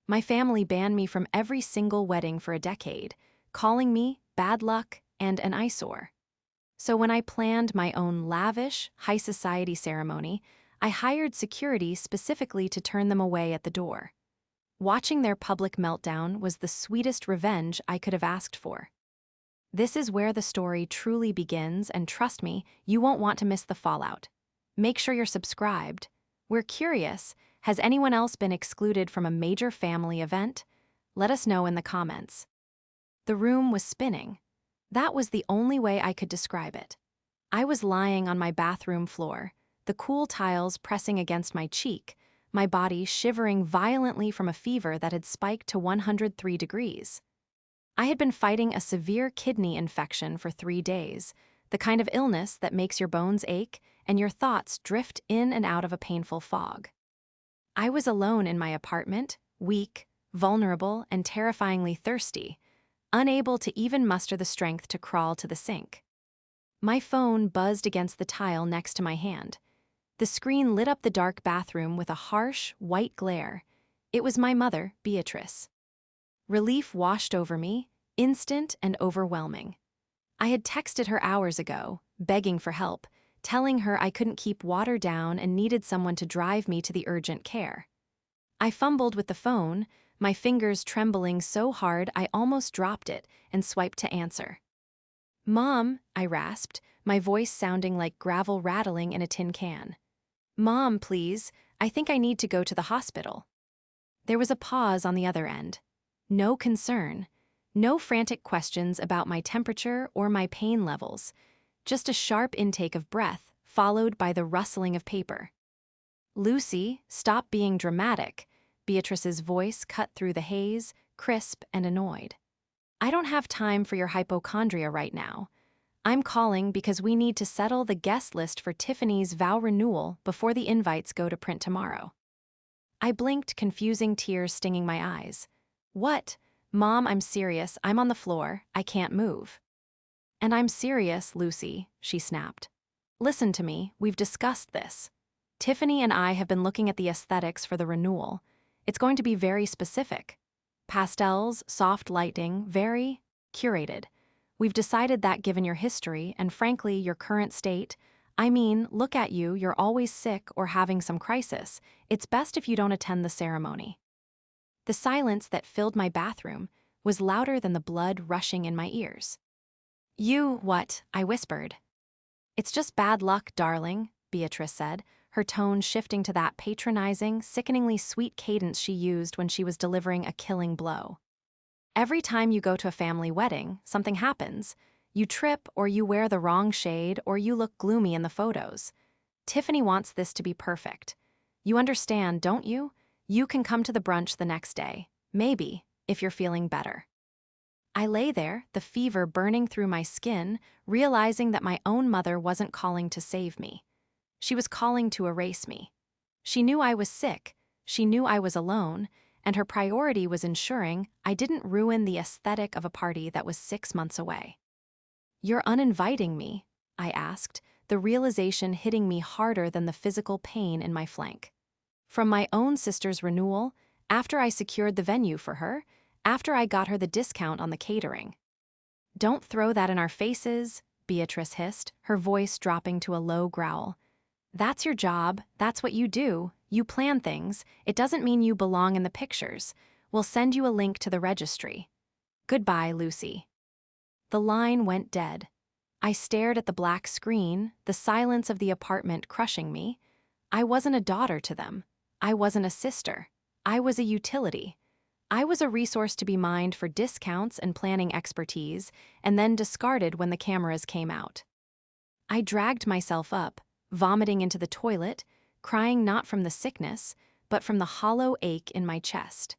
My family banned me from every single wedding for a decade, calling me bad luck and an eyesore. So when I planned my own lavish, high society ceremony, I hired security specifically to turn them away at the door. Watching their public meltdown was the sweetest revenge I could have asked for. This is where the story truly begins, and trust me, you won't want to miss the fallout. Make sure you're subscribed. We're curious, has anyone else been excluded from a major family event? Let us know in the comments. The room was spinning. That was the only way I could describe it. I was lying on my bathroom floor, the cool tiles pressing against my cheek, my body shivering violently from a fever that had spiked to 103 degrees. I had been fighting a severe kidney infection for 3 days, the kind of illness that makes your bones ache and your thoughts drift in and out of a painful fog. I was alone in my apartment, weak, vulnerable, and terrifyingly thirsty, unable to even muster the strength to crawl to the sink. My phone buzzed against the tile next to my hand. The screen lit up the dark bathroom with a harsh, white glare. It was my mother, Beatrice. Relief washed over me, instant and overwhelming. I had texted her hours ago, begging for help, telling her I couldn't keep water down and needed someone to drive me to the urgent care. I fumbled with the phone, my fingers trembling so hard I almost dropped it and swiped to answer. "Mom," I rasped, my voice sounding like gravel rattling in a tin can. "Mom, please, I think I need to go to the hospital." There was a pause on the other end. No concern. No frantic questions about my temperature or my pain levels. Just a sharp intake of breath, followed by the rustling of paper. "Lucy, stop being dramatic." Beatrice's voice cut through the haze, crisp and annoyed. "I don't have time for your hypochondria right now. I'm calling because we need to settle the guest list for Tiffany's vow renewal before the invites go to print tomorrow." I blinked, confusing tears stinging my eyes. "What? Mom, I'm serious. I'm on the floor. I can't move." "And I'm serious, Lucy," she snapped. "Listen to me, we've discussed this. Tiffany and I have been looking at the aesthetics for the renewal. It's going to be very specific. Pastels, soft lighting, very curated. We've decided that given your history and frankly your current state, I mean, look at you, you're always sick or having some crisis. It's best if you don't attend the ceremony." The silence that filled my bathroom was louder than the blood rushing in my ears. "You, what?" I whispered. "It's just bad luck, darling," Beatrice said, her tone shifting to that patronizing, sickeningly sweet cadence she used when she was delivering a killing blow. "Every time you go to a family wedding, something happens. You trip, or you wear the wrong shade, or you look gloomy in the photos. Tiffany wants this to be perfect. You understand, don't you? You can come to the brunch the next day, maybe, if you're feeling better." I lay there, the fever burning through my skin, realizing that my own mother wasn't calling to save me. She was calling to erase me. She knew I was sick, she knew I was alone, and her priority was ensuring I didn't ruin the aesthetic of a party that was 6 months away. "You're uninviting me?" I asked, the realization hitting me harder than the physical pain in my flank. From my own sister's renewal, after I secured the venue for her, after I got her the discount on the catering. "Don't throw that in our faces," Beatrice hissed, her voice dropping to a low growl. "That's your job, that's what you do, you plan things, it doesn't mean you belong in the pictures. We'll send you a link to the registry. Goodbye, Lucy." The line went dead. I stared at the black screen, the silence of the apartment crushing me. I wasn't a daughter to them. I wasn't a sister. I was a utility. I was a resource to be mined for discounts and planning expertise, and then discarded when the cameras came out. I dragged myself up, vomiting into the toilet, crying not from the sickness, but from the hollow ache in my chest.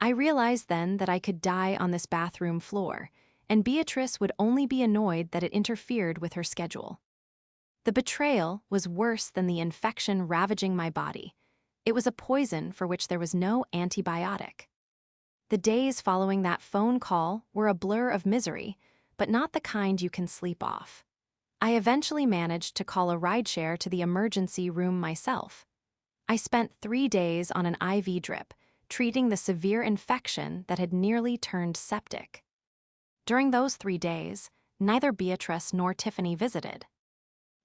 I realized then that I could die on this bathroom floor, and Beatrice would only be annoyed that it interfered with her schedule. The betrayal was worse than the infection ravaging my body. It was a poison for which there was no antibiotic. The days following that phone call were a blur of misery, but not the kind you can sleep off. I eventually managed to call a rideshare to the emergency room myself. I spent 3 days on an IV drip, treating the severe infection that had nearly turned septic. During those 3 days, neither Beatrice nor Tiffany visited.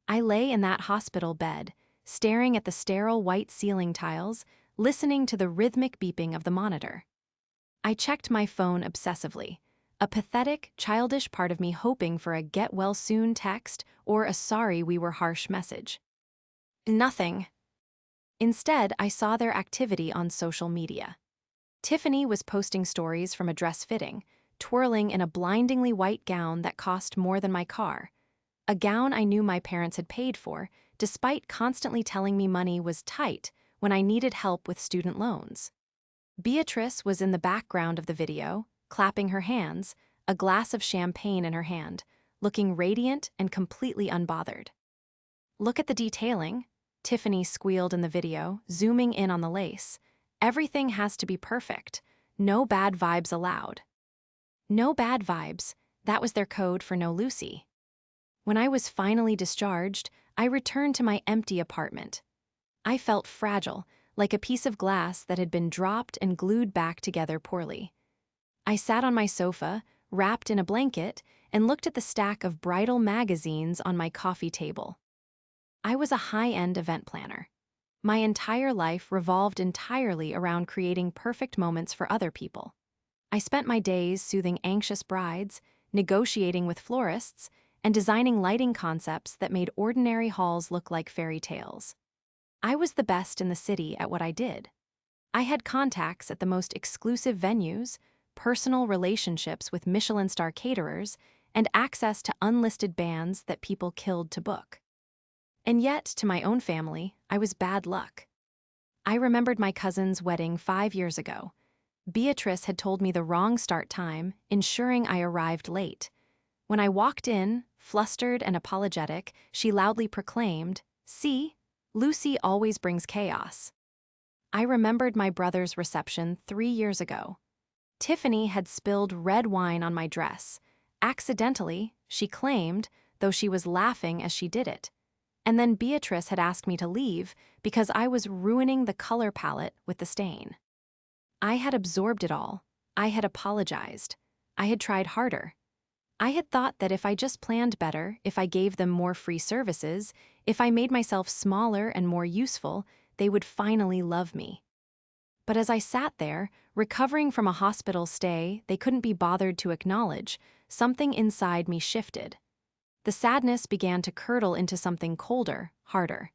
I lay in that hospital bed, staring at the sterile white ceiling tiles, listening to the rhythmic beeping of the monitor. I checked my phone obsessively, a pathetic, childish part of me hoping for a get-well-soon text or a sorry-we-were-harsh message. Nothing. Instead, I saw their activity on social media. Tiffany was posting stories from a dress fitting, twirling in a blindingly white gown that cost more than my car. A gown I knew my parents had paid for, despite constantly telling me money was tight when I needed help with student loans. Beatrice was in the background of the video, clapping her hands, a glass of champagne in her hand, looking radiant and completely unbothered. "Look at the detailing," Tiffany squealed in the video, zooming in on the lace. "Everything has to be perfect. No bad vibes allowed." No bad vibes, that was their code for no Lucy. When I was finally discharged, I returned to my empty apartment. I felt fragile, like a piece of glass that had been dropped and glued back together poorly. I sat on my sofa, wrapped in a blanket, and looked at the stack of bridal magazines on my coffee table. I was a high-end event planner. My entire life revolved entirely around creating perfect moments for other people. I spent my days soothing anxious brides, negotiating with florists, and designing lighting concepts that made ordinary halls look like fairy tales. I was the best in the city at what I did. I had contacts at the most exclusive venues, personal relationships with Michelin star caterers, and access to unlisted bands that people killed to book. And yet, to my own family, I was bad luck. I remembered my cousin's wedding 5 years ago. Beatrice had told me the wrong start time, ensuring I arrived late. When I walked in, flustered and apologetic, she loudly proclaimed, "See, Lucy always brings chaos." I remembered my brother's reception 3 years ago. Tiffany had spilled red wine on my dress. Accidentally, she claimed, though she was laughing as she did it. And then Beatrice had asked me to leave because I was ruining the color palette with the stain. I had absorbed it all. I had apologized. I had tried harder. I had thought that if I just planned better, if I gave them more free services, if I made myself smaller and more useful, they would finally love me. But as I sat there, recovering from a hospital stay they couldn't be bothered to acknowledge, something inside me shifted. The sadness began to curdle into something colder, harder.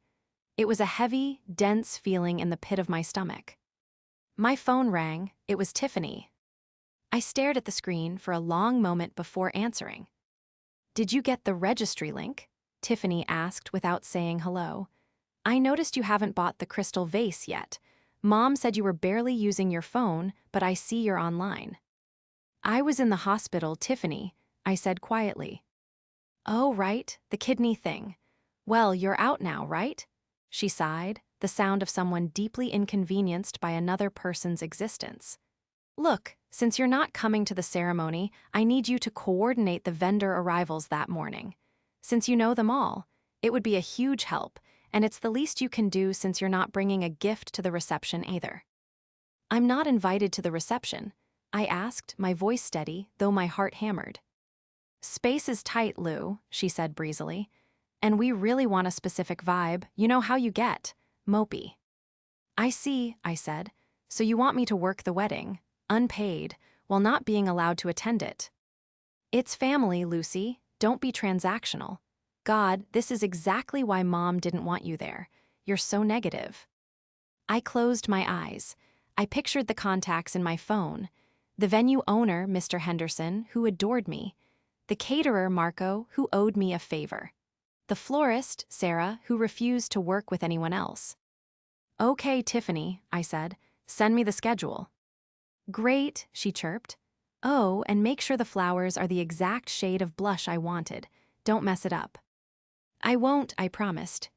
It was a heavy, dense feeling in the pit of my stomach. My phone rang. It was Tiffany. I stared at the screen for a long moment before answering. "Did you get the registry link?" Tiffany asked without saying hello. "I noticed you haven't bought the crystal vase yet. Mom said you were barely using your phone, but I see you're online." "I was in the hospital, Tiffany," I said quietly. "Oh, right, the kidney thing. Well, you're out now, right?" She sighed, the sound of someone deeply inconvenienced by another person's existence. "Look, since you're not coming to the ceremony, I need you to coordinate the vendor arrivals that morning. Since you know them all, it would be a huge help, and it's the least you can do since you're not bringing a gift to the reception either." "I'm not invited to the reception," I asked, my voice steady, though my heart hammered. "Space is tight, Lou," she said breezily. "And we really want a specific vibe, you know how you get, mopey." "I see," I said. "So you want me to work the wedding, unpaid, while not being allowed to attend it." "It's family, Lucy. Don't be transactional. God, this is exactly why Mom didn't want you there. You're so negative." I closed my eyes. I pictured the contacts in my phone. The venue owner, Mr. Henderson, who adored me. The caterer, Marco, who owed me a favor. The florist, Sarah, who refused to work with anyone else. "Okay, Tiffany," I said. "Send me the schedule." "Great," she chirped. "Oh, and make sure the flowers are the exact shade of blush I wanted. Don't mess it up." "I won't," I promised.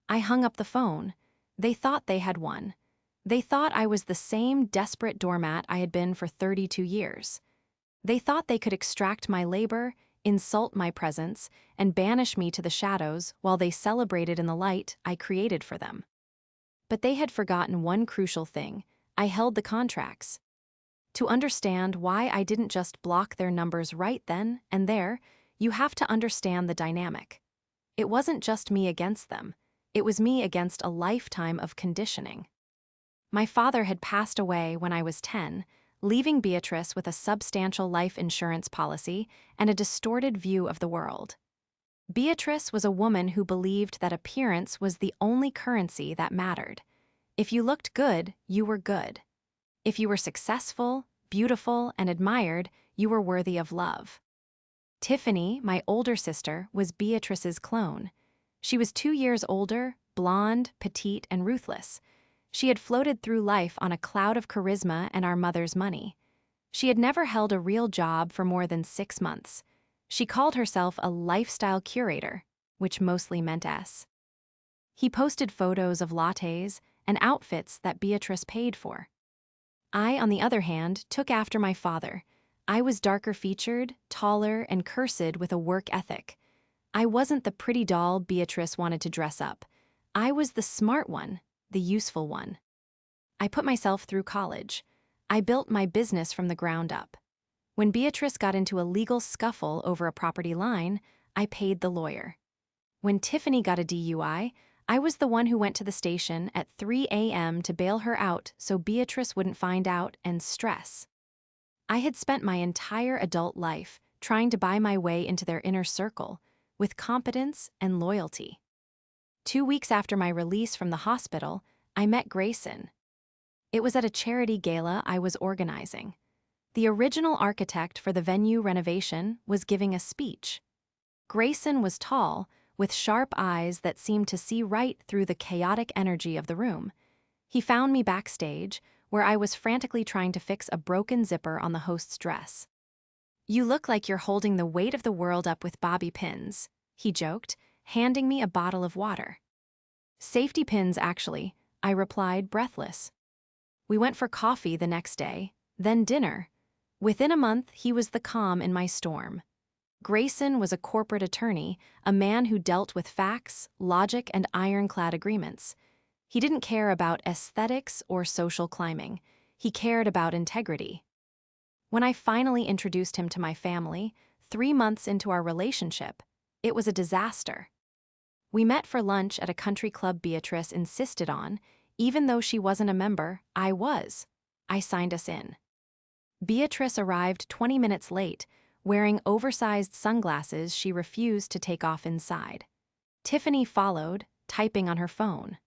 I hung up the phone. They thought they had won. They thought I was the same desperate doormat I had been for 32 years. They thought they could extract my labor, insult my presence, and banish me to the shadows while they celebrated in the light I created for them. But they had forgotten one crucial thing. I held the contracts. To understand why I didn't just block their numbers right then and there, you have to understand the dynamic. It wasn't just me against them. It was me against a lifetime of conditioning. My father had passed away when I was 10, leaving Beatrice with a substantial life insurance policy and a distorted view of the world. Beatrice was a woman who believed that appearance was the only currency that mattered. If you looked good, you were good. If you were successful, beautiful, and admired, you were worthy of love. Tiffany, my older sister, was Beatrice's clone. She was 2 years older, blonde, petite, and ruthless. She had floated through life on a cloud of charisma and our mother's money. She had never held a real job for more than 6 months. She called herself a lifestyle curator, which mostly meant S. He posted photos of lattes and outfits that Beatrice paid for. I, on the other hand, took after my father. I was darker featured, taller, and cursed with a work ethic. I wasn't the pretty doll Beatrice wanted to dress up. I was the smart one, the useful one. I put myself through college. I built my business from the ground up. When Beatrice got into a legal scuffle over a property line, I paid the lawyer. When Tiffany got a DUI, I was the one who went to the station at 3 a.m. to bail her out so Beatrice wouldn't find out and stress. I had spent my entire adult life trying to buy my way into their inner circle with competence and loyalty. 2 weeks after my release from the hospital, I met Grayson. It was at a charity gala I was organizing. The original architect for the venue renovation was giving a speech. Grayson was tall, with sharp eyes that seemed to see right through the chaotic energy of the room. He found me backstage, where I was frantically trying to fix a broken zipper on the host's dress. "You look like you're holding the weight of the world up with bobby pins," he joked, handing me a bottle of water. "Safety pins, actually," I replied, breathless. We went for coffee the next day, then dinner. Within a month, he was the calm in my storm. Grayson was a corporate attorney, a man who dealt with facts, logic, and ironclad agreements. He didn't care about aesthetics or social climbing. He cared about integrity. When I finally introduced him to my family, 3 months into our relationship, it was a disaster. We met for lunch at a country club Beatrice insisted on. Even though she wasn't a member, I was. I signed us in. Beatrice arrived 20 minutes late, wearing oversized sunglasses she refused to take off inside. Tiffany followed, typing on her phone.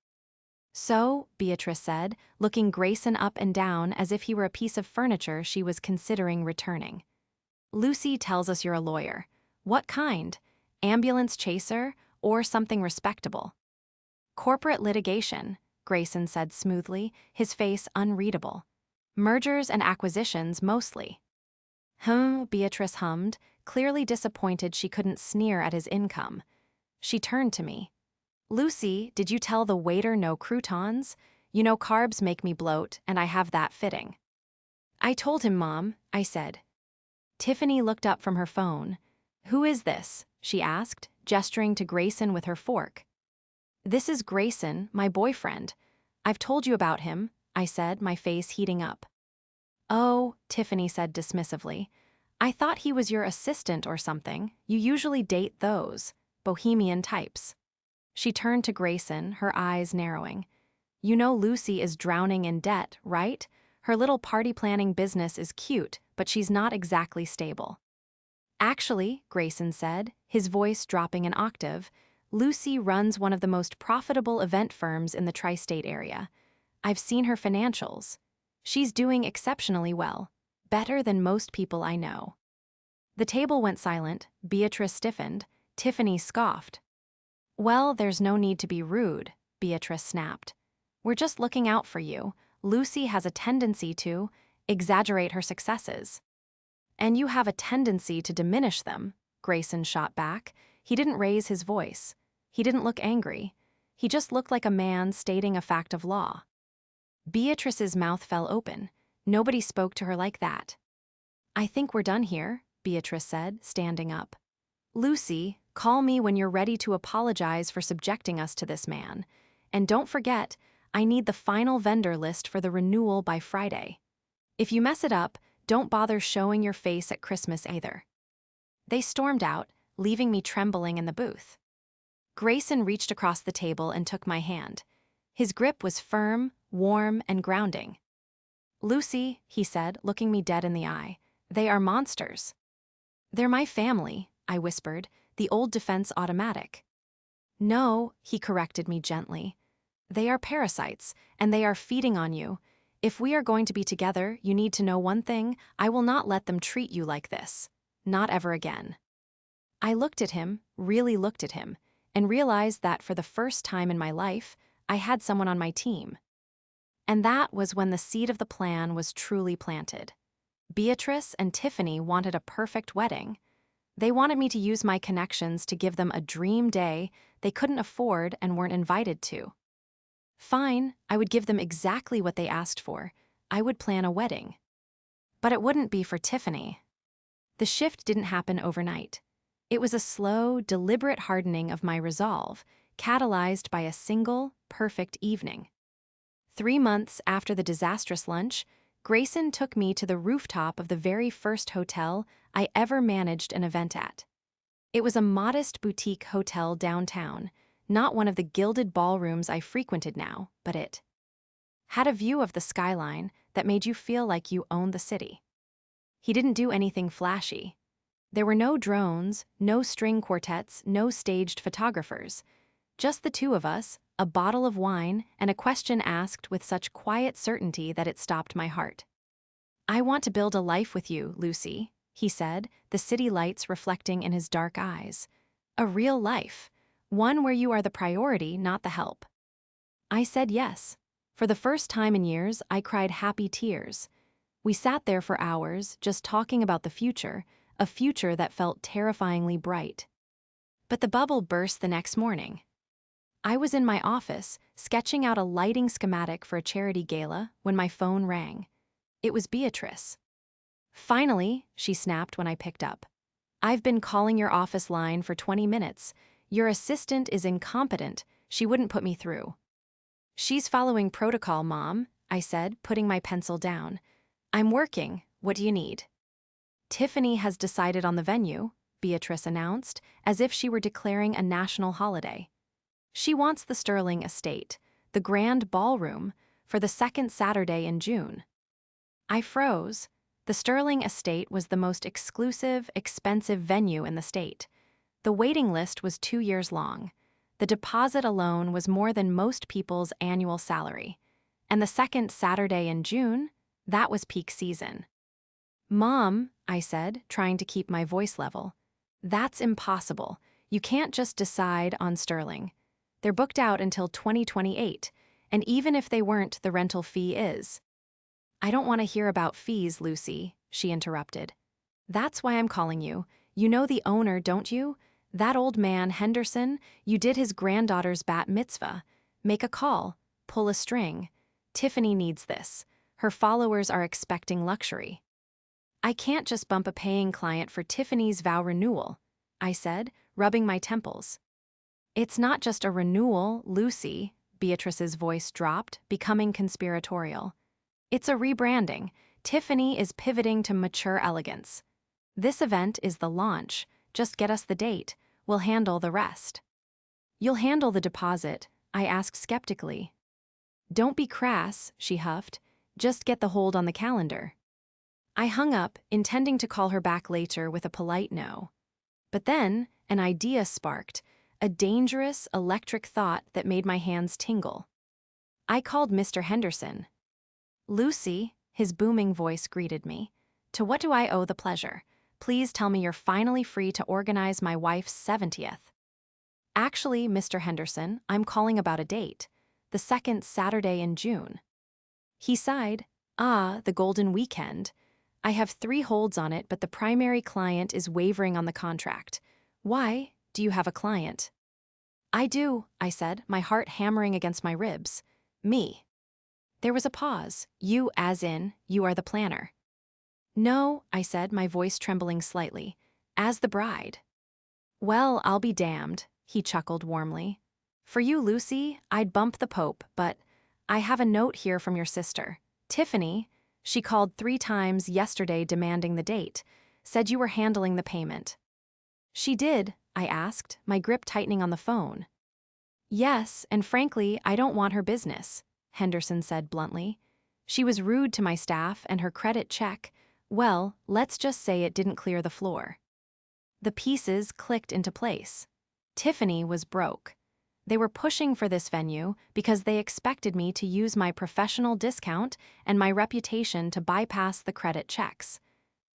"So," Beatrice said, looking Grayson up and down as if he were a piece of furniture she was considering returning. "Lucy tells us you're a lawyer. What kind? Ambulance chaser or something respectable?" "Corporate litigation," Grayson said smoothly, his face unreadable. "Mergers and acquisitions, mostly." Beatrice hummed, clearly disappointed she couldn't sneer at his income. She turned to me. "Lucy, did you tell the waiter no croutons? You know carbs make me bloat, and I have that fitting." "I told him, Mom," I said. Tiffany looked up from her phone. "Who is this?" she asked, gesturing to Grayson with her fork. "This is Grayson, my boyfriend. I've told you about him," I said, my face heating up. "Oh," Tiffany said dismissively. "I thought he was your assistant or something. You usually date those bohemian types." She turned to Grayson, her eyes narrowing. "You know Lucy is drowning in debt, right? Her little party-planning business is cute, but she's not exactly stable." "Actually," Grayson said, his voice dropping an octave, "Lucy runs one of the most profitable event firms in the tri-state area. I've seen her financials. She's doing exceptionally well, better than most people I know." The table went silent, Beatrice stiffened, Tiffany scoffed. "Well, there's no need to be rude," Beatrice snapped. "We're just looking out for you. Lucy has a tendency to exaggerate her successes." "And you have a tendency to diminish them," Grayson shot back. He didn't raise his voice. He didn't look angry. He just looked like a man stating a fact of law. Beatrice's mouth fell open. Nobody spoke to her like that. "I think we're done here," Beatrice said, standing up. "Lucy, call me when you're ready to apologize for subjecting us to this man. And don't forget, I need the final vendor list for the renewal by Friday. If you mess it up, don't bother showing your face at Christmas either." They stormed out, leaving me trembling in the booth. Grayson reached across the table and took my hand. His grip was firm, warm, and grounding. "Lucy," he said, looking me dead in the eye, "they are monsters." "They're my family," I whispered, "the old Defense Automatic." "No," he corrected me gently. "They are parasites, and they are feeding on you. If we are going to be together, you need to know one thing: I will not let them treat you like this. Not ever again." I looked at him, really looked at him, and realized that for the first time in my life, I had someone on my team. And that was when the seed of the plan was truly planted. Beatrice and Tiffany wanted a perfect wedding. They wanted me to use my connections to give them a dream day they couldn't afford and weren't invited to. Fine, I would give them exactly what they asked for. I would plan a wedding. But it wouldn't be for Tiffany. The shift didn't happen overnight. It was a slow, deliberate hardening of my resolve, catalyzed by a single, perfect evening. 3 months after the disastrous lunch, Grayson took me to the rooftop of the very first hotel I ever managed an event at. It was a modest boutique hotel downtown, not one of the gilded ballrooms I frequented now, but it had a view of the skyline that made you feel like you owned the city. He didn't do anything flashy. There were no drones, no string quartets, no staged photographers. Just the two of us, a bottle of wine, and a question asked with such quiet certainty that it stopped my heart. "I want to build a life with you, Lucy," he said, the city lights reflecting in his dark eyes. "A real life. One where you are the priority, not the help." I said yes. For the first time in years, I cried happy tears. We sat there for hours, just talking about the future, a future that felt terrifyingly bright. But the bubble burst the next morning. I was in my office, sketching out a lighting schematic for a charity gala, when my phone rang. It was Beatrice. "Finally," she snapped when I picked up. "I've been calling your office line for 20 minutes. Your assistant is incompetent. She wouldn't put me through." "She's following protocol, Mom," I said, putting my pencil down. "I'm working. What do you need?" "Tiffany has decided on the venue," Beatrice announced, as if she were declaring a national holiday. "She wants the Sterling Estate, the grand ballroom, for the second Saturday in June." I froze. The Sterling Estate was the most exclusive, expensive venue in the state. The waiting list was 2 years long. The deposit alone was more than most people's annual salary. And the second Saturday in June, that was peak season. "Mom," I said, trying to keep my voice level, "that's impossible. You can't just decide on Sterling. They're booked out until 2028, and even if they weren't, the rental fee is." "I don't want to hear about fees, Lucy," she interrupted. "That's why I'm calling you. You know the owner, don't you? That old man, Henderson. You did his granddaughter's bat mitzvah. Make a call. Pull a string. Tiffany needs this. Her followers are expecting luxury." "I can't just bump a paying client for Tiffany's vow renewal," I said, rubbing my temples. "It's not just a renewal, Lucy," Beatrice's voice dropped, becoming conspiratorial. "It's a rebranding. Tiffany is pivoting to mature elegance. This event is the launch. Just get us the date. We'll handle the rest." "You'll handle the deposit?" I asked skeptically. "Don't be crass," she huffed. "Just get the hold on the calendar." I hung up, intending to call her back later with a polite no. But then, an idea sparked, a dangerous, electric thought that made my hands tingle. I called Mr. Henderson. "Lucy," his booming voice greeted me. "To what do I owe the pleasure? Please tell me you're finally free to organize my wife's 70th. "Actually, Mr. Henderson, I'm calling about a date. The second Saturday in June." He sighed. "Ah, the golden weekend. I have 3 holds on it, but the primary client is wavering on the contract. Why? Do you have a client?" "I do," I said, my heart hammering against my ribs. "Me." There was a pause. "You as in, you are the planner." "No," I said, my voice trembling slightly. "As the bride." "Well, I'll be damned," he chuckled warmly. "For you, Lucy, I'd bump the Pope, but I have a note here from your sister. Tiffany, she called 3 times yesterday demanding the date, said you were handling the payment. She did, I asked, my grip tightening on the phone. Yes, and frankly, I don't want her business, Henderson said bluntly. She was rude to my staff and her credit check, well, let's just say it didn't clear the floor. The pieces clicked into place. Tiffany was broke. They were pushing for this venue because they expected me to use my professional discount and my reputation to bypass the credit checks.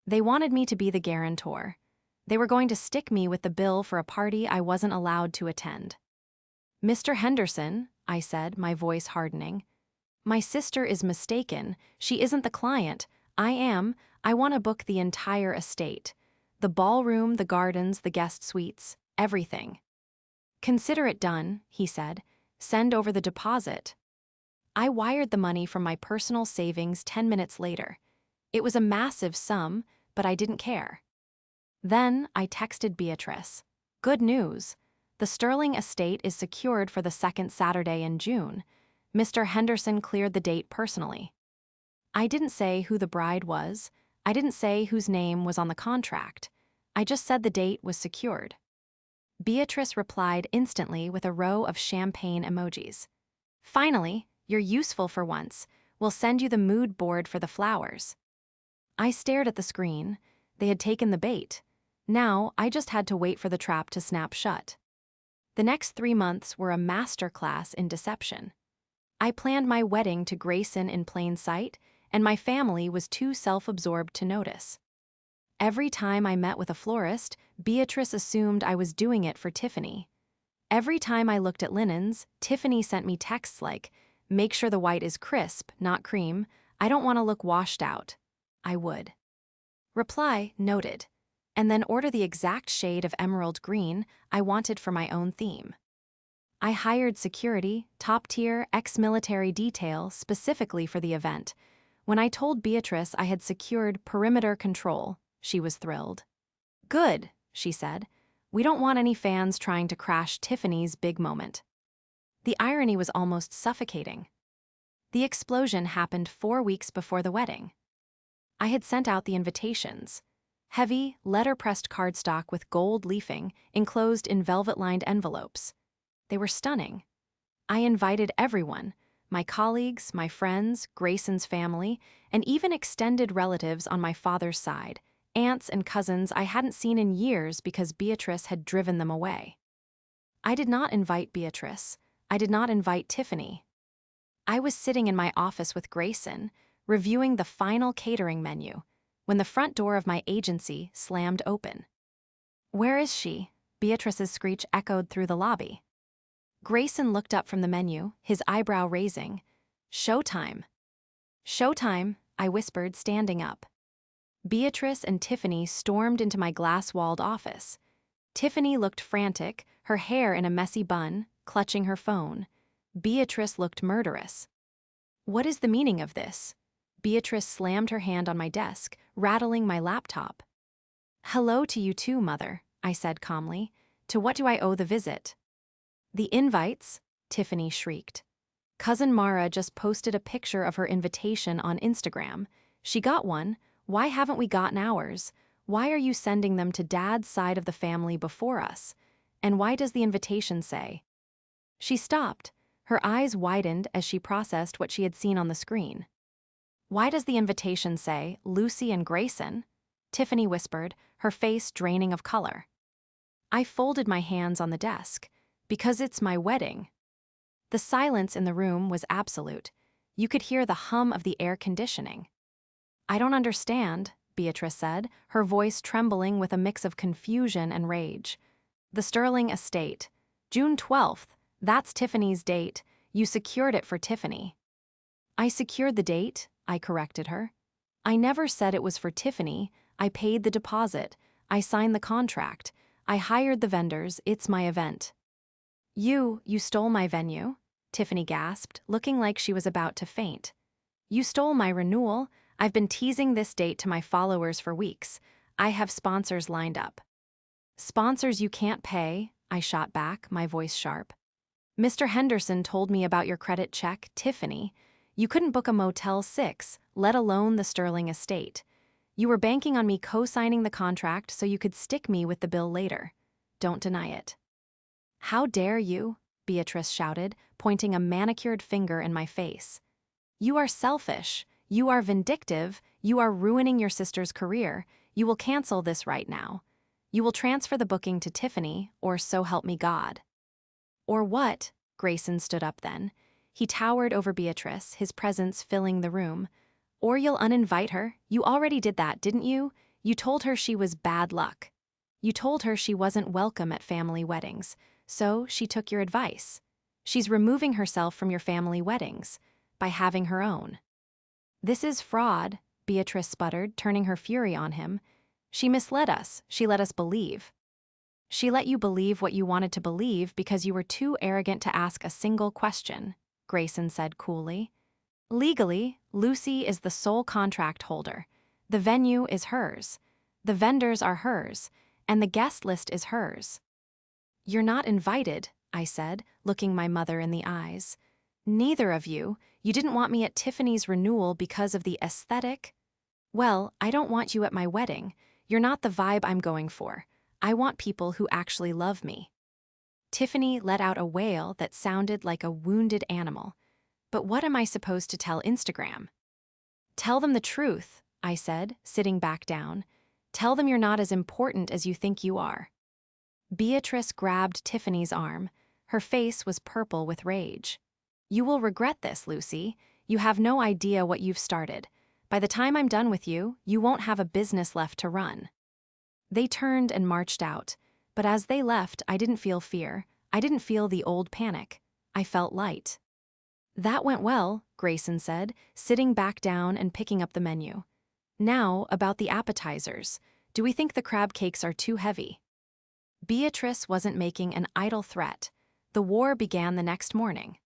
They wanted me to be the guarantor. They were going to stick me with the bill for a party I wasn't allowed to attend. Mr. Henderson, I said, my voice hardening. My sister is mistaken. She isn't the client. I am. I want to book the entire estate. The ballroom, the gardens, the guest suites, everything. Consider it done, he said. Send over the deposit. I wired the money from my personal savings 10 minutes later. It was a massive sum, but I didn't care. Then I texted Beatrice. Good news. The Sterling estate is secured for the second Saturday in June. Mr. Henderson cleared the date personally. I didn't say who the bride was. I didn't say whose name was on the contract. I just said the date was secured. Beatrice replied instantly with a row of champagne emojis. Finally, you're useful for once. We'll send you the mood board for the flowers. I stared at the screen. They had taken the bait. Now, I just had to wait for the trap to snap shut. The next 3 months were a masterclass in deception. I planned my wedding to Grayson in plain sight, and my family was too self-absorbed to notice. Every time I met with a florist, Beatrice assumed I was doing it for Tiffany. Every time I looked at linens, Tiffany sent me texts like, "Make sure the white is crisp, not cream. I don't want to look washed out." I would reply, "Noted," and then order the exact shade of emerald green I wanted for my own theme. I hired security, top-tier, ex-military detail specifically for the event. When I told Beatrice I had secured perimeter control, she was thrilled. Good, she said. We don't want any fans trying to crash Tiffany's big moment. The irony was almost suffocating. The explosion happened 4 weeks before the wedding. I had sent out the invitations. Heavy, letter-pressed cardstock with gold leafing enclosed in velvet-lined envelopes. They were stunning. I invited everyone, my colleagues, my friends, Grayson's family, and even extended relatives on my father's side, aunts and cousins I hadn't seen in years because Beatrice had driven them away. I did not invite Beatrice. I did not invite Tiffany. I was sitting in my office with Grayson, reviewing the final catering menu, when the front door of my agency slammed open. "Where is she?" Beatrice's screech echoed through the lobby. Grayson looked up from the menu, his eyebrow raising. "Showtime." "Showtime," I whispered, standing up. Beatrice and Tiffany stormed into my glass-walled office. Tiffany looked frantic, her hair in a messy bun, clutching her phone. Beatrice looked murderous. "What is the meaning of this?" Beatrice slammed her hand on my desk, rattling my laptop. "Hello to you too, Mother," I said calmly. "To what do I owe the visit?" "The invites," Tiffany shrieked. "Cousin Mara just posted a picture of her invitation on Instagram. She got one. Why haven't we gotten ours? Why are you sending them to Dad's side of the family before us? And why does the invitation say?" She stopped. Her eyes widened as she processed what she had seen on the screen. "Why does the invitation say Lucy and Grayson?" Tiffany whispered, her face draining of color. I folded my hands on the desk. "Because it's my wedding." The silence in the room was absolute. You could hear the hum of the air conditioning. "I don't understand," Beatrice said, her voice trembling with a mix of confusion and rage. "The Sterling estate. June 12th. That's Tiffany's date. You secured it for Tiffany." "I secured the date," I corrected her. "I never said it was for Tiffany. I paid the deposit. I signed the contract. I hired the vendors. It's my event." You stole my venue," Tiffany gasped, looking like she was about to faint. "You stole my renewal. I've been teasing this date to my followers for weeks. I have sponsors lined up." "Sponsors you can't pay," I shot back, my voice sharp. Mr. Henderson told me about your credit check, Tiffany. You couldn't book a Motel 6, let alone the Sterling estate. You were banking on me co-signing the contract so you could stick me with the bill later. Don't deny it." "How dare you?" Beatrice shouted, pointing a manicured finger in my face. "You are selfish. You are vindictive. You are ruining your sister's career. You will cancel this right now. You will transfer the booking to Tiffany, or so help me God." "Or what?" Grayson stood up then. He towered over Beatrice, his presence filling the room. "Or you'll uninvite her. You already did that, didn't you? You told her she was bad luck. You told her she wasn't welcome at family weddings, so she took your advice. She's removing herself from your family weddings by having her own." "This is fraud," Beatrice sputtered, turning her fury on him. "She misled us. She let us believe." "She let you believe what you wanted to believe because you were too arrogant to ask a single question," Grayson said coolly. "Legally, Lucy is the sole contract holder. The venue is hers. The vendors are hers, and the guest list is hers." "You're not invited," I said, looking my mother in the eyes. "Neither of you. You didn't want me at Tiffany's renewal because of the aesthetic. Well, I don't want you at my wedding. You're not the vibe I'm going for. I want people who actually love me." Tiffany let out a wail that sounded like a wounded animal. "But what am I supposed to tell Instagram?" "Tell them the truth," I said, sitting back down. "Tell them you're not as important as you think you are." Beatrice grabbed Tiffany's arm. Her face was purple with rage. "You will regret this, Lucy. You have no idea what you've started. By the time I'm done with you, you won't have a business left to run." They turned and marched out, but as they left, I didn't feel fear. I didn't feel the old panic. I felt light. "That went well," Grayson said, sitting back down and picking up the menu. "Now, about the appetizers. Do we think the crab cakes are too heavy?" Beatrice wasn't making an idle threat. The war began the next morning.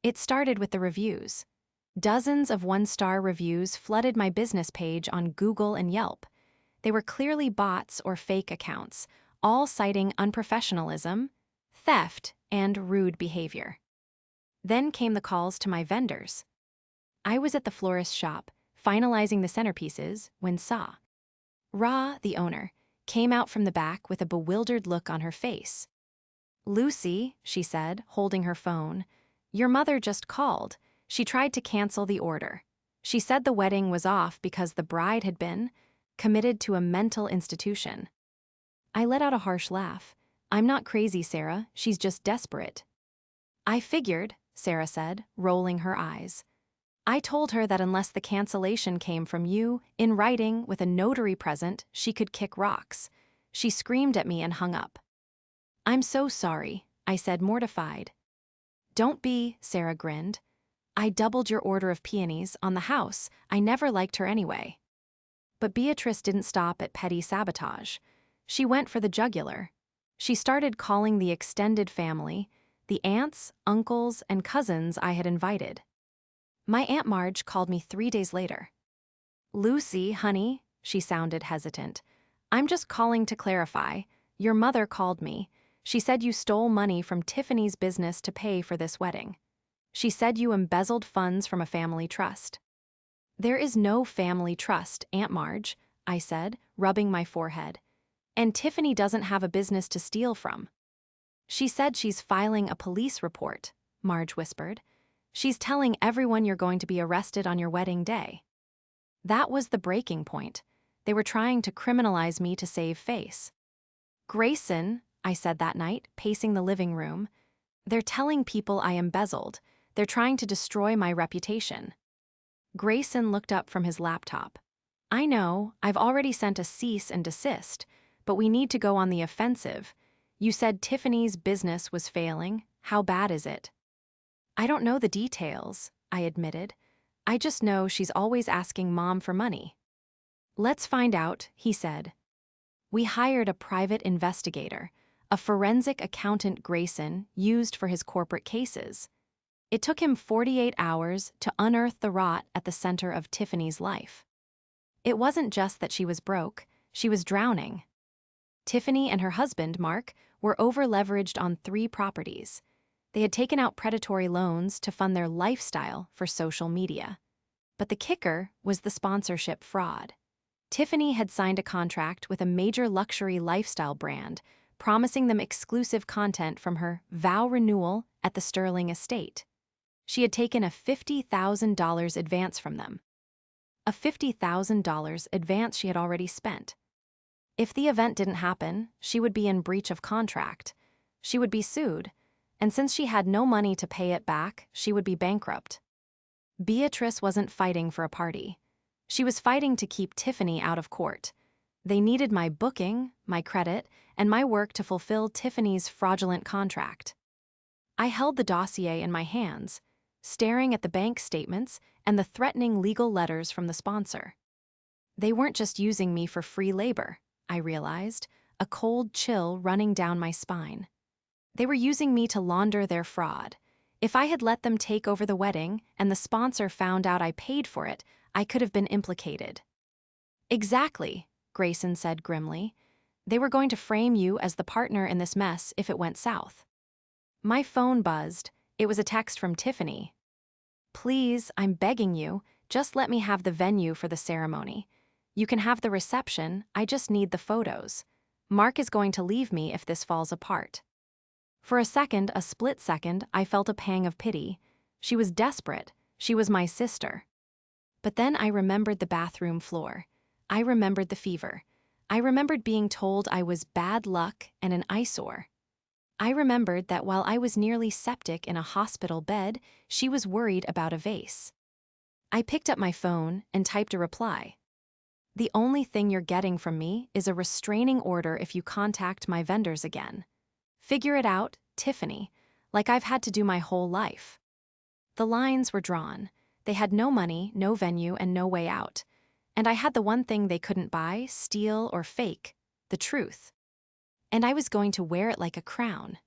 It started with the reviews. Dozens of one-star reviews flooded my business page on Google and Yelp. They were clearly bots or fake accounts, all citing unprofessionalism, theft, and rude behavior. Then came the calls to my vendors. I was at the florist's shop, finalizing the centerpieces, when Ra, the owner, came out from the back with a bewildered look on her face. "Lucy," she said, holding her phone, "your mother just called. She tried to cancel the order. She said the wedding was off because the bride had been committed to a mental institution." I let out a harsh laugh. "I'm not crazy, Sarah. She's just desperate." "I figured," Sarah said, rolling her eyes. "I told her that unless the cancellation came from you, in writing, with a notary present, she could kick rocks." She screamed at me and hung up. "I'm so sorry," I said, mortified. "Don't be," Sarah grinned. "I doubled your order of peonies on the house. I never liked her anyway." But Beatrice didn't stop at petty sabotage. She went for the jugular. She started calling the extended family, the aunts, uncles, and cousins I had invited. My Aunt Marge called me 3 days later. "Lucy, honey," she sounded hesitant. "I'm just calling to clarify. Your mother called me. She said you stole money from Tiffany's business to pay for this wedding. She said you embezzled funds from a family trust." "There is no family trust, Aunt Marge," I said, rubbing my forehead. "And Tiffany doesn't have a business to steal from." "She said she's filing a police report," Marge whispered. "She's telling everyone you're going to be arrested on your wedding day." That was the breaking point. They were trying to criminalize me to save face. "Grayson," I said that night, pacing the living room, "they're telling people I embezzled. They're trying to destroy my reputation." Grayson looked up from his laptop. "I know, I've already sent a cease and desist, but we need to go on the offensive. You said Tiffany's business was failing. How bad is it?" "I don't know the details," I admitted. "I just know she's always asking Mom for money." "Let's find out," he said. We hired a private investigator, a forensic accountant Grayson used for his corporate cases. It took him 48 hours to unearth the rot at the center of Tiffany's life. It wasn't just that she was broke, she was drowning. Tiffany and her husband, Mark, were over-leveraged on 3 properties. They had taken out predatory loans to fund their lifestyle for social media. But the kicker was the sponsorship fraud. Tiffany had signed a contract with a major luxury lifestyle brand, promising them exclusive content from her vow renewal at the Sterling estate. She had taken a $50,000 advance from them. A $50,000 advance she had already spent. If the event didn't happen, she would be in breach of contract. She would be sued, and since she had no money to pay it back, she would be bankrupt. Beatrice wasn't fighting for a party. She was fighting to keep Tiffany out of court. They needed my booking, my credit, and my work to fulfill Tiffany's fraudulent contract. I held the dossier in my hands, staring at the bank statements and the threatening legal letters from the sponsor. They weren't just using me for free labor, I realized, a cold chill running down my spine. They were using me to launder their fraud. If I had let them take over the wedding and the sponsor found out I paid for it, I could have been implicated. Exactly, Grayson said grimly. They were going to frame you as the partner in this mess if it went south. My phone buzzed. It was a text from Tiffany. Please, I'm begging you, just let me have the venue for the ceremony. You can have the reception, I just need the photos. Mark is going to leave me if this falls apart. For a split second, I felt a pang of pity. She was desperate. She was my sister. But then I remembered the bathroom floor. I remembered the fever. I remembered being told I was bad luck and an eyesore. I remembered that while I was nearly septic in a hospital bed, she was worried about a vase. I picked up my phone and typed a reply. The only thing you're getting from me is a restraining order if you contact my vendors again. Figure it out, Tiffany, like I've had to do my whole life. The lines were drawn. They had no money, no venue, and no way out. And I had the one thing they couldn't buy, steal, or fake, the truth. And I was going to wear it like a crown.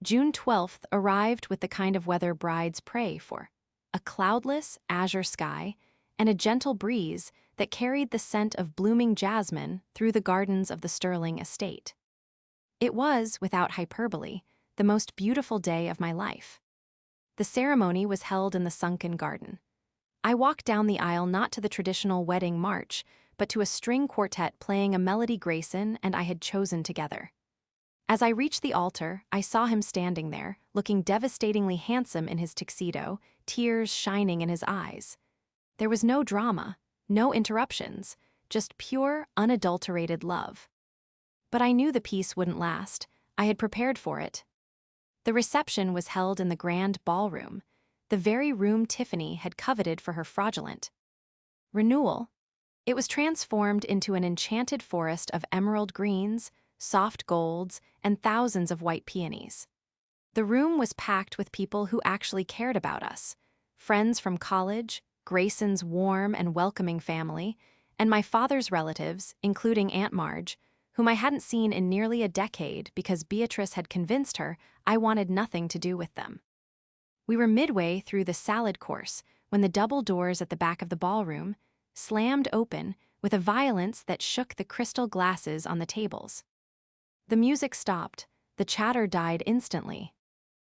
June 12th arrived with the kind of weather brides pray for. A cloudless, azure sky, and a gentle breeze that carried the scent of blooming jasmine through the gardens of the Sterling estate. It was, without hyperbole, the most beautiful day of my life. The ceremony was held in the sunken garden. I walked down the aisle not to the traditional wedding march, but to a string quartet playing a melody Grayson and I had chosen together. As I reached the altar, I saw him standing there, looking devastatingly handsome in his tuxedo, tears shining in his eyes. There was no drama, no interruptions, just pure, unadulterated love. But I knew the peace wouldn't last. I had prepared for it. The reception was held in the grand ballroom, the very room Tiffany had coveted for her fraudulent renewal. It was transformed into an enchanted forest of emerald greens, soft golds, and thousands of white peonies. The room was packed with people who actually cared about us, friends from college, Grayson's warm and welcoming family, and my father's relatives, including Aunt Marge, whom I hadn't seen in nearly a decade because Beatrice had convinced her I wanted nothing to do with them. We were midway through the salad course when the double doors at the back of the ballroom slammed open with a violence that shook the crystal glasses on the tables. The music stopped, the chatter died instantly.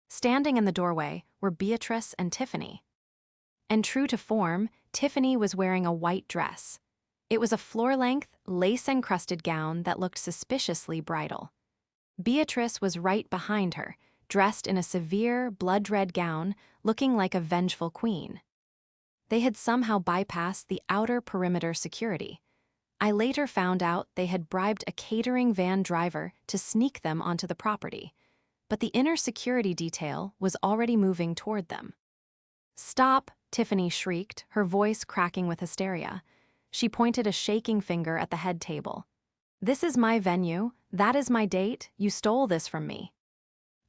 Standing in the doorway were Beatrice and Tiffany. And true to form, Tiffany was wearing a white dress. It was a floor-length, lace-encrusted gown that looked suspiciously bridal. Beatrice was right behind her, dressed in a severe, blood-red gown, looking like a vengeful queen. They had somehow bypassed the outer perimeter security. I later found out they had bribed a catering van driver to sneak them onto the property, but the inner security detail was already moving toward them. "Stop!" Tiffany shrieked, her voice cracking with hysteria. She pointed a shaking finger at the head table. "This is my venue, that is my date, you stole this from me."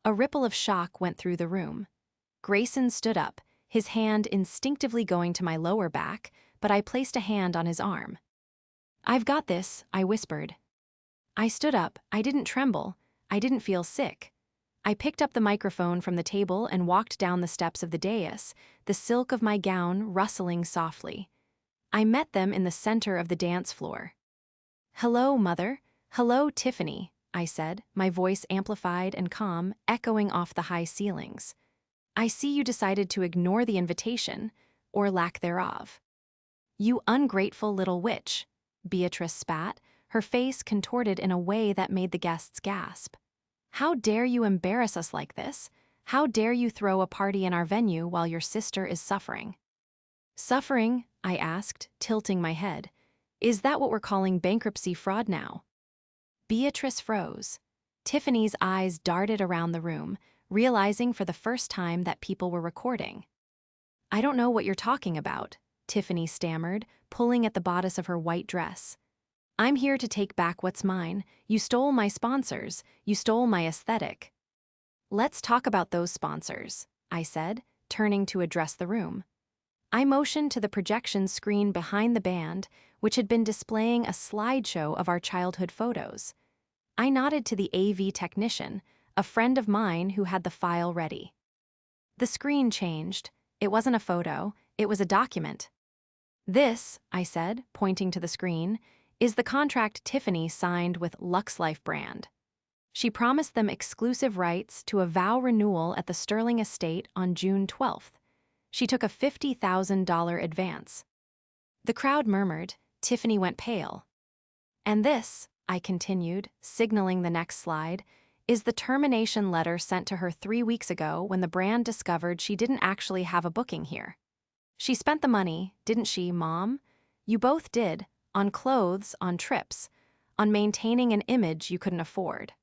A ripple of shock went through the room. Grayson stood up, his hand instinctively going to my lower back, but I placed a hand on his arm. "I've got this," I whispered. I stood up, I didn't tremble, I didn't feel sick. I picked up the microphone from the table and walked down the steps of the dais, the silk of my gown rustling softly. I met them in the center of the dance floor. "Hello, Mother. Hello, Tiffany," I said, my voice amplified and calm, echoing off the high ceilings. I see you decided to ignore the invitation, or lack thereof. You ungrateful little witch, Beatrice spat, her face contorted in a way that made the guests gasp. How dare you embarrass us like this? How dare you throw a party in our venue while your sister is suffering? Suffering? I asked, tilting my head. Is that what we're calling bankruptcy fraud now? Beatrice froze. Tiffany's eyes darted around the room, realizing for the first time that people were recording. I don't know what you're talking about, Tiffany stammered, pulling at the bodice of her white dress. I'm here to take back what's mine. You stole my sponsors. You stole my aesthetic. Let's talk about those sponsors, I said, turning to address the room. I motioned to the projection screen behind the band, which had been displaying a slideshow of our childhood photos. I nodded to the AV technician, a friend of mine who had the file ready. The screen changed. It wasn't a photo, it was a document. This, I said, pointing to the screen, is the contract Tiffany signed with LuxLife brand. She promised them exclusive rights to a vow renewal at the Sterling estate on June 12th. She took a $50,000 advance. The crowd murmured. Tiffany went pale. And this, I continued, signaling the next slide, is the termination letter sent to her 3 weeks ago when the brand discovered she didn't actually have a booking here. She spent the money, didn't she, Mom? You both did, on clothes, on trips, on maintaining an image you couldn't afford.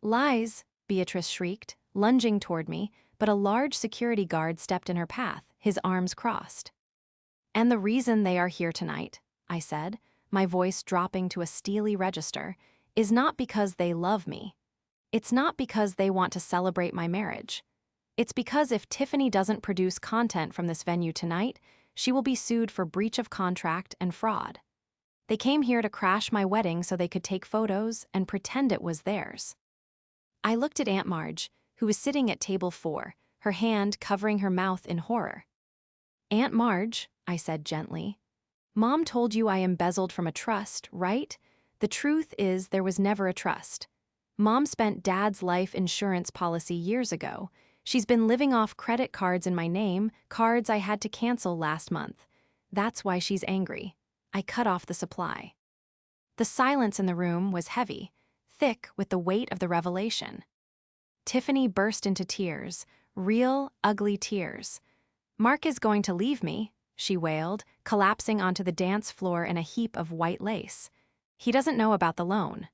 Lies, Beatrice shrieked, lunging toward me, but a large security guard stepped in her path, his arms crossed. And the reason they are here tonight, I said, my voice dropping to a steely register, is not because they love me. It's not because they want to celebrate my marriage. It's because if Tiffany doesn't produce content from this venue tonight, she will be sued for breach of contract and fraud. They came here to crash my wedding so they could take photos and pretend it was theirs. I looked at Aunt Marge, who was sitting at table 4, her hand covering her mouth in horror. Aunt Marge, I said gently, Mom told you I embezzled from a trust, right? The truth is there was never a trust. Mom spent Dad's life insurance policy years ago. She's been living off credit cards in my name, cards I had to cancel last month. That's why she's angry. I cut off the supply. The silence in the room was heavy, thick with the weight of the revelation. Tiffany burst into tears, real, ugly tears. Mark is going to leave me, she wailed, collapsing onto the dance floor in a heap of white lace. He doesn't know about the loan.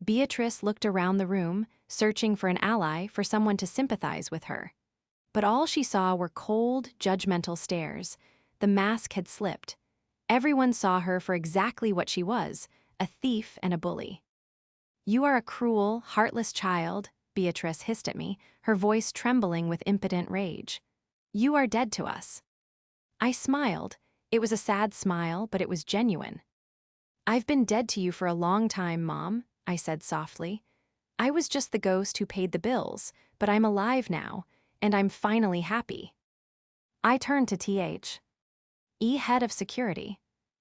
Beatrice looked around the room, searching for an ally, for someone to sympathize with her. But all she saw were cold, judgmental stares. The mask had slipped. Everyone saw her for exactly what she was, a thief and a bully. You are a cruel, heartless child, Beatrice hissed at me, her voice trembling with impotent rage. You are dead to us. I smiled. It was a sad smile, but it was genuine. I've been dead to you for a long time, Mom, I said softly. I was just the ghost who paid the bills, but I'm alive now, and I'm finally happy. I turned to TH. Head of security,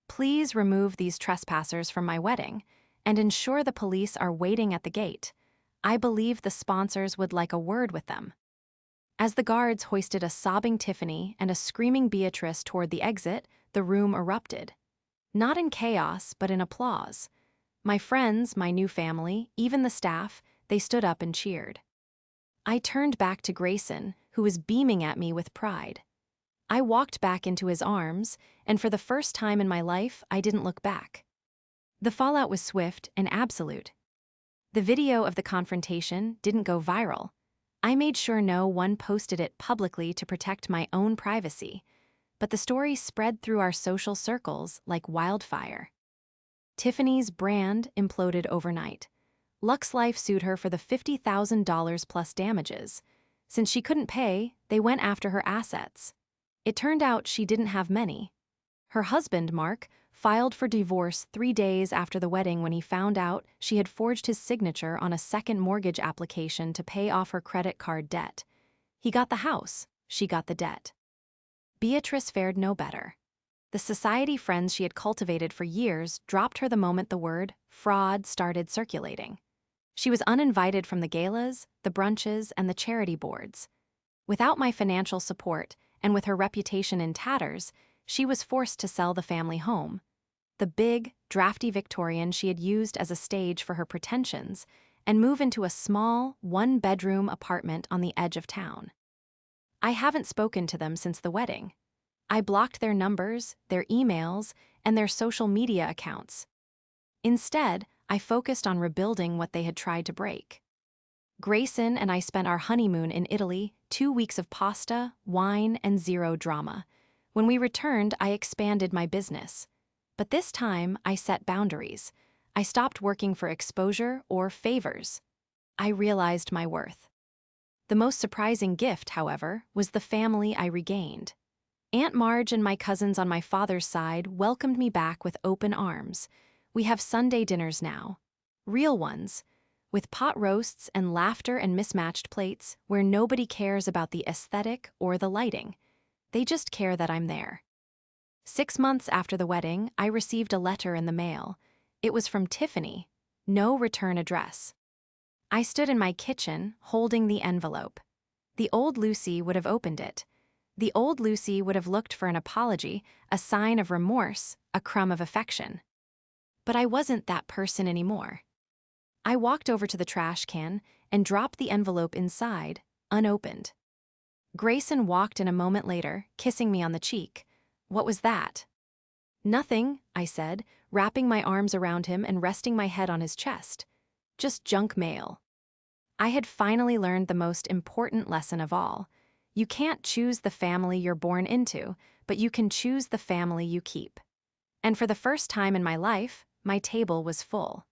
please remove these trespassers from my wedding and ensure the police are waiting at the gate. I believe the sponsors would like a word with them. As the guards hoisted a sobbing Tiffany and a screaming Beatrice toward the exit, the room erupted. Not in chaos, but in applause. My friends, my new family, even the staff, they stood up and cheered. I turned back to Grayson, who was beaming at me with pride. I walked back into his arms, and for the first time in my life, I didn't look back. The fallout was swift and absolute. The video of the confrontation didn't go viral. I made sure no one posted it publicly to protect my own privacy, but the story spread through our social circles like wildfire. Tiffany's brand imploded overnight. LuxLife sued her for the $50,000 plus damages. Since she couldn't pay, they went after her assets. It turned out she didn't have many. Her husband, Mark, filed for divorce 3 days after the wedding when he found out she had forged his signature on a second mortgage application to pay off her credit card debt. He got the house, she got the debt. Beatrice fared no better. The society friends she had cultivated for years dropped her the moment the word fraud started circulating. She was uninvited from the galas, the brunches, and the charity boards. Without my financial support, and with her reputation in tatters, she was forced to sell the family home. The big, drafty Victorian she had used as a stage for her pretensions, and move into a small, one-bedroom apartment on the edge of town. I haven't spoken to them since the wedding. I blocked their numbers, their emails, and their social media accounts. Instead, I focused on rebuilding what they had tried to break. Grayson and I spent our honeymoon in Italy, 2 weeks of pasta, wine, and zero drama. When we returned, I expanded my business. But this time, I set boundaries. I stopped working for exposure or favors. I realized my worth. The most surprising gift, however, was the family I regained. Aunt Marge and my cousins on my father's side welcomed me back with open arms. We have Sunday dinners now. Real ones, with pot roasts and laughter and mismatched plates where nobody cares about the aesthetic or the lighting. They just care that I'm there. 6 months after the wedding, I received a letter in the mail. It was from Tiffany. No return address. I stood in my kitchen, holding the envelope. The old Lucy would have opened it. The old Lucy would have looked for an apology, a sign of remorse, a crumb of affection. But I wasn't that person anymore. I walked over to the trash can and dropped the envelope inside, unopened. Grayson walked in a moment later, kissing me on the cheek. What was that? Nothing, I said, wrapping my arms around him and resting my head on his chest. Just junk mail. I had finally learned the most important lesson of all. You can't choose the family you're born into, but you can choose the family you keep. And for the first time in my life, my table was full.